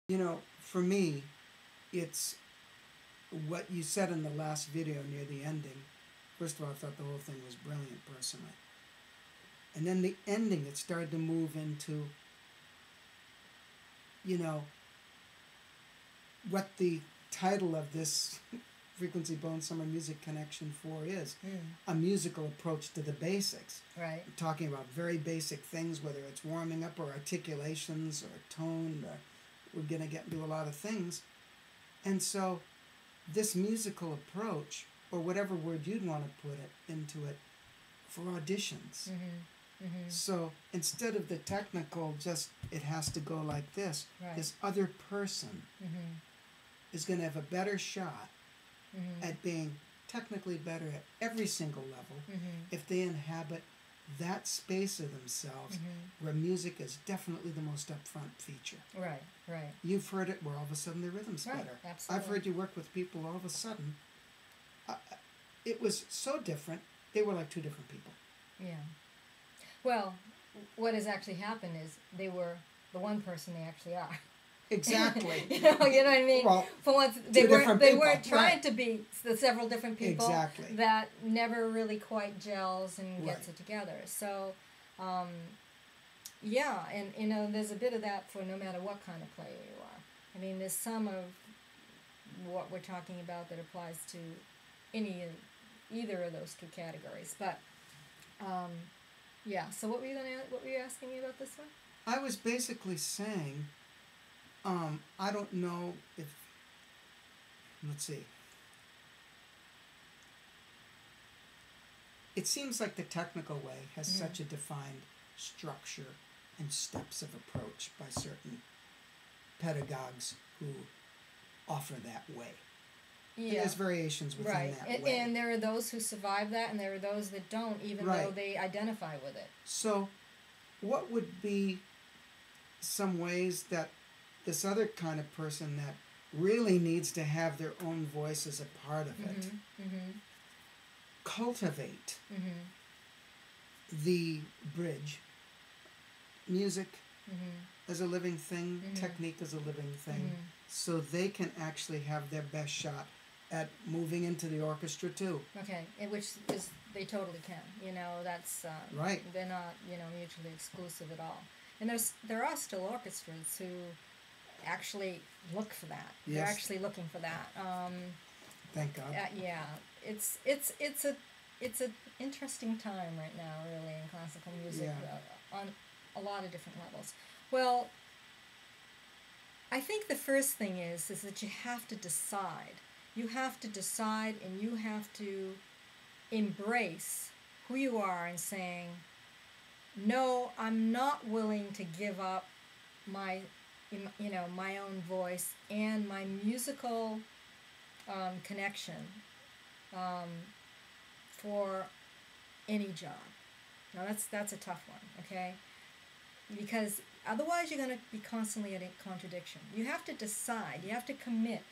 You know, for me, it's what you said in the last video near the ending. First of all, I thought the whole thing was brilliant personally. And then the ending, it started to move into, you know, what the title of this Frequency Bone Summer Music Connection 4 is. A musical approach to the basics. Right. We're talking about very basic things, whether it's warming up or articulations or tone. We're going to get into a lot of things. And so this musical approach, or whatever word you'd want to put it into it, for auditions. So instead of the technical, just it has to go like this, Right. this other person is going to have a better shot at being technically better at every single level if they inhabit that space of themselves where music is definitely the most upfront feature. Right, right. You've heard it where all of a sudden the rhythm's Right, better. absolutely. I've heard you work with people all of a sudden. It was so different. They were like two different people. Yeah. Well, what has actually happened is they were the one person they actually are. Exactly. you know what I mean? Well, For once, two different they people, weren't trying right. to be the several different people Exactly. that never really quite gels and gets Right. it together. So, yeah, and you know, there's a bit of that for no matter what kind of player you are. I mean, there's some of what we're talking about that applies to either of those two categories. But yeah. So what were you asking me about this one? I was basically saying, I don't know if, let's see. It seems like the technical way has such a defined structure and steps of approach by certain pedagogues who offer that way. And Yeah. there's variations within Right, that way. and there are those who survive that, and there are those that don't, even though Right. they identify with it. So, what would be some ways that this other kind of person that really needs to have their own voice as a part of it cultivate the bridge, music as a living thing, technique as a living thing, so they can actually have their best shot at moving into the orchestra too. Okay, which is they totally can. You know, that's Right. They're not mutually exclusive at all. And there are still orchestras who actually look for that. They're Yes. actually looking for that. Thank God. Yeah, it's a interesting time right now, really, in classical music on a lot of different levels. Well, I think the first thing is that you have to decide. You have to decide, and you have to embrace who you are and saying, no, I'm not willing to give up my own voice and my musical connection for any job. Now that's a tough one, okay? Because otherwise you're going to be constantly at a contradiction. You have to decide, you have to commit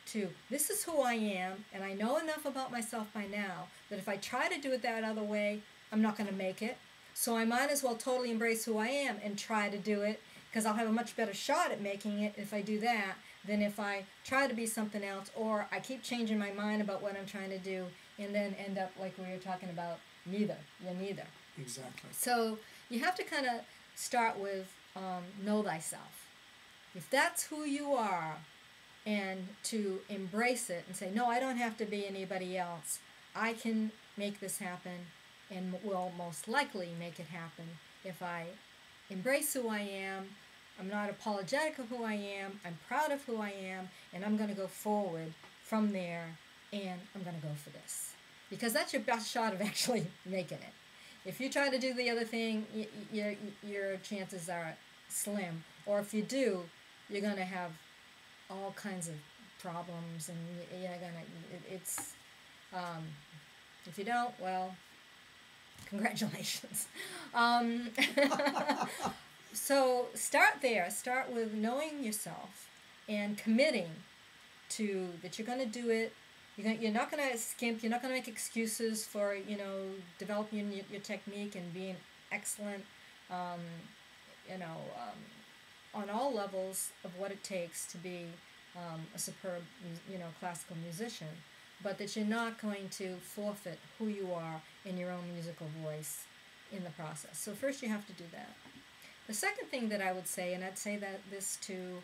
to, this is who I am, and I know enough about myself by now that if I try to do it that other way, I'm not going to make it. So I might as well totally embrace who I am and try to do it, because I'll have a much better shot at making it if I do that than if I try to be something else, or I keep changing my mind about what I'm trying to do and then end up like we were talking about, neither. You're neither. Exactly. So you have to kind of start with know thyself. If that's who you are, and to embrace it and say, no, I don't have to be anybody else. I can make this happen and will most likely make it happen if I embrace who I am. I'm not apologetic of who I am. I'm proud of who I am, and I'm going to go forward from there, and I'm going to go for this. Because that's your best shot of actually making it. If you try to do the other thing, your chances are slim. Or if you do, you're going to have all kinds of problems, and you're gonna. It's if you don't, well, congratulations. So start there. Start with knowing yourself and committing to that you're going to do it. You're not going to skimp. You're not going to make excuses for developing your technique and being excellent. on all levels of what it takes to be a superb, classical musician, but that you're not going to forfeit who you are in your own musical voice in the process. So first you have to do that. The second thing that I would say, and I'd say that this to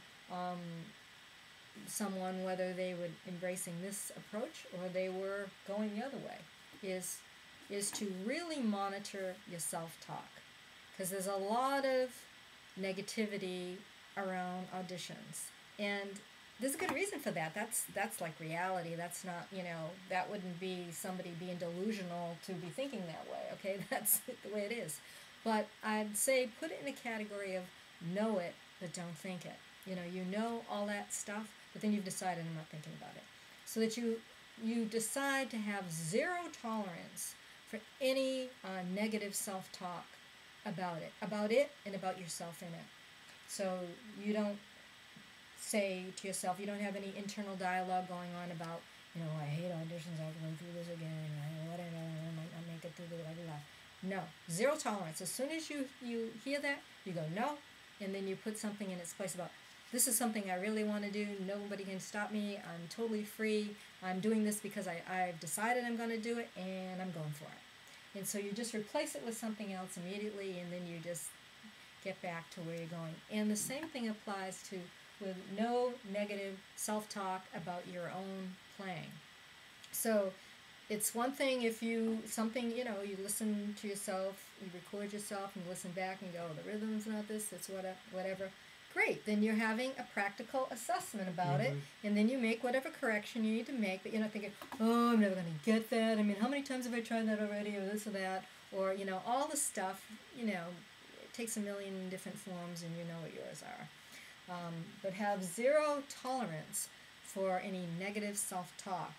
someone, whether they were embracing this approach or they were going the other way, is to really monitor your self-talk. Because there's a lot of negativity around auditions. And there's a good reason for that. That's like reality. That's not, that wouldn't be somebody being delusional to be thinking that way, okay? That's the way it is. But I'd say put it in a category of know it, but don't think it. You know all that stuff, but then you've decided I'm not thinking about it. So that you decide to have zero tolerance for any negative self-talk about it and about yourself in it. So you don't say to yourself, you don't have any internal dialogue going on about, I hate auditions, I have to go through this again, I might not make it through the blah, blah, blah. No, zero tolerance. As soon as you hear that, you go, no, and then you put something in its place about, this is something I really want to do, nobody can stop me, I'm totally free, I'm doing this because I've decided I'm going to do it, and I'm going for it. And so you just replace it with something else immediately, and then you just get back to where you're going. And the same thing applies to with no negative self-talk about your own playing. So it's one thing if you listen to yourself, you record yourself and you listen back and you go, the rhythm's not this, it's whatever. Great, then you're having a practical assessment about it, and then you make whatever correction you need to make, but you're not thinking, oh, I'm never going to get that. I mean, how many times have I tried that already, or this or that, or, all the stuff, it takes a million different forms, and you know what yours are. But have zero tolerance for any negative self-talk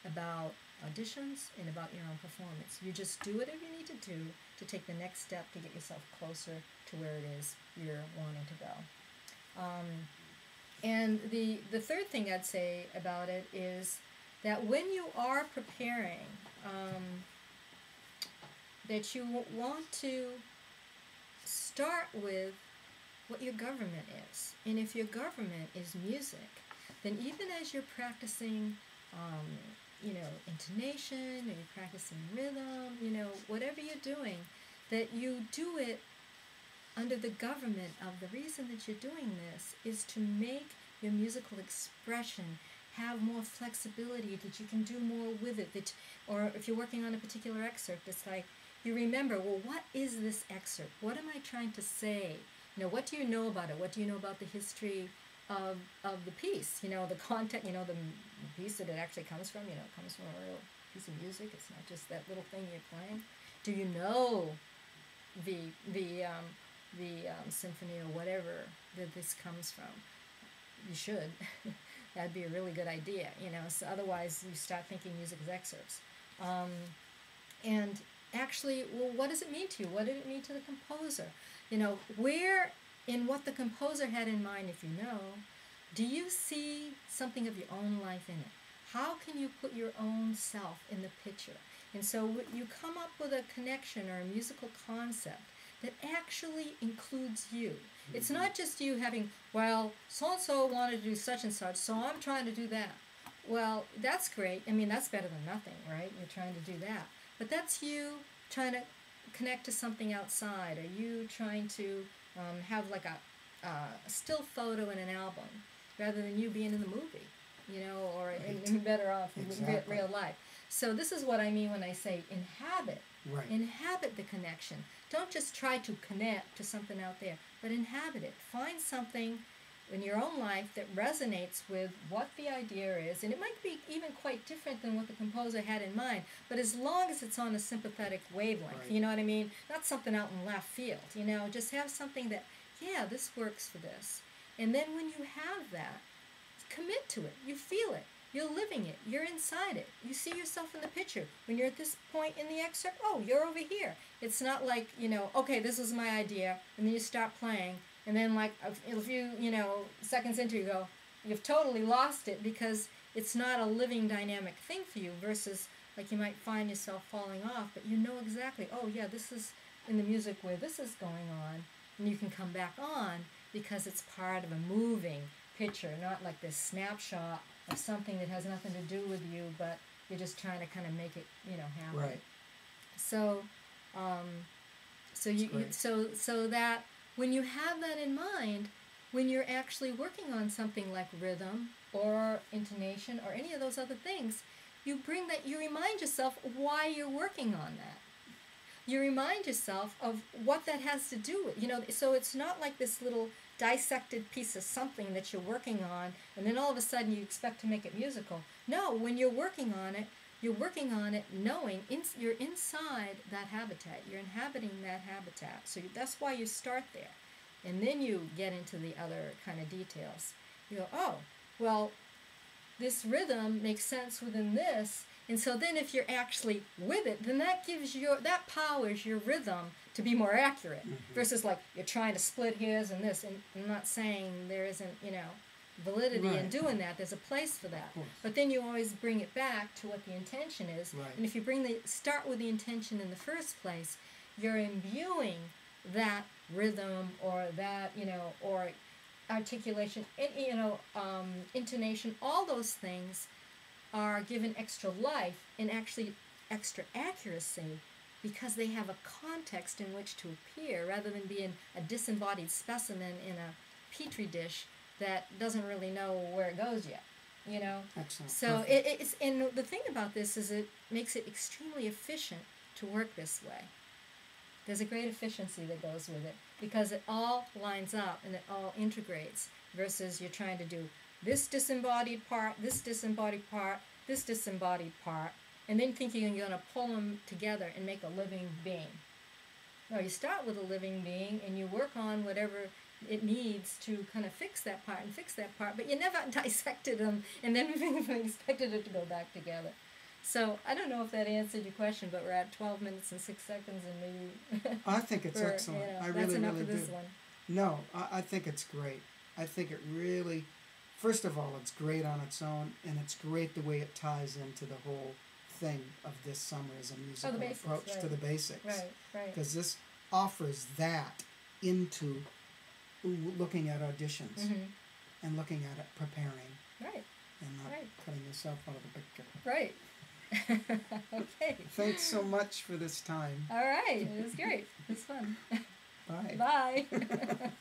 about auditions and about your own performance. You just do whatever you need to do to take the next step to get yourself closer to where it is you're wanting to go. And the third thing I'd say about it is that when you are preparing, that you want to start with what your government is. And if your government is music, then even as you're practicing, intonation, or you're practicing rhythm, whatever you're doing, that you do it under the government of the reason that you're doing this is to make your musical expression have more flexibility, that you can do more with it. Or if you're working on a particular excerpt, it's like you remember, well, what is this excerpt? What am I trying to say? What do you know about it? What do you know about the history of the piece? The content, the piece that it actually comes from, comes from a real piece of music. It's not just that little thing you're playing. Do you know the symphony or whatever that this comes from? You should. That'd be a really good idea, so otherwise you start thinking music as excerpts. And actually, well, what does it mean to you? What did it mean to the composer? Where in what the composer had in mind, if you know, do you see something of your own life in it? How can you put your own self in the picture? And so you come up with a connection or a musical concept that actually includes you. Mm-hmm. It's not just you having, well, so-and-so wanted to do such and such, so I'm trying to do that. Well, that's great. I mean, that's better than nothing, right? You're trying to do that. But that's you trying to connect to something outside, or you trying to have like a still photo in an album, rather than you being in the movie, or in better off in real life. So this is what I mean when I say inhabit. Right. Inhabit the connection. Don't just try to connect to something out there, but inhabit it. Find something in your own life that resonates with what the idea is, and it might be even quite different than what the composer had in mind, but as long as it's on a sympathetic wavelength, right. You know what I mean? Not something out in left field, just have something that, yeah, this works for this. And then when you have that, commit to it. You feel it. You're living it. You're inside it. You see yourself in the picture. When you're at this point in the excerpt, oh, you're over here. It's not like, okay, this is my idea, and then you start playing, and then like a few, seconds into you go, you've totally lost it because it's not a living dynamic thing for you versus like you might find yourself falling off, but you know exactly, oh yeah, this is in the music where this is going on, and you can come back on because it's part of a moving picture, not like this snapshot of something that has nothing to do with you, but you're just trying to kind of make it, happen. Right. So, so that when you have that in mind, when you're actually working on something like rhythm or intonation or any of those other things, you remind yourself why you're working on that. You remind yourself of what that has to do with, so it's not like this little dissected piece of something that you're working on and then all of a sudden you expect to make it musical. No, when you're working on it knowing you're inside that habitat. You're inhabiting that habitat. So that's why you start there. And then you get into the other kind of details. You go, oh, well, this rhythm makes sense within this. And so then if you're actually with it, then that powers your rhythm to be more accurate. Mm-hmm. Versus like you're trying to split hairs and this. And I'm not saying there isn't, validity in doing that. There's a place for that. But then you always bring it back to what the intention is. Right. And if you start with the intention in the first place, you're imbuing that rhythm or that, or articulation, intonation, all those things are given extra life and actually extra accuracy because they have a context in which to appear rather than being a disembodied specimen in a petri dish that doesn't really know where it goes yet, Excellent. So it's, and the thing about this is it makes it extremely efficient to work this way. There's a great efficiency that goes with it because it all lines up and it all integrates versus you're trying to do this disembodied part, this disembodied part, this disembodied part, and then thinking you're going to pull them together and make a living being. No, you start with a living being and you work on whatever it needs to kind of fix that part and fix that part, but you never dissected them and then expected it to go back together. So I don't know if that answered your question, but we're at 12 minutes and 6 seconds, and maybe I think it's excellent. I that's really, enough really for this do. one. No, I think it's great. I think it really, first of all, it's great on its own, and it's great the way it ties into the whole thing of this summer as a musical basics, approach right. to the basics. Right. Because this offers that into looking at auditions Mm-hmm. and looking at it, preparing, Right. and not cutting yourself out of the picture. Right. Okay. Thanks so much for this time. All right. It was great. It was fun. Bye. Bye.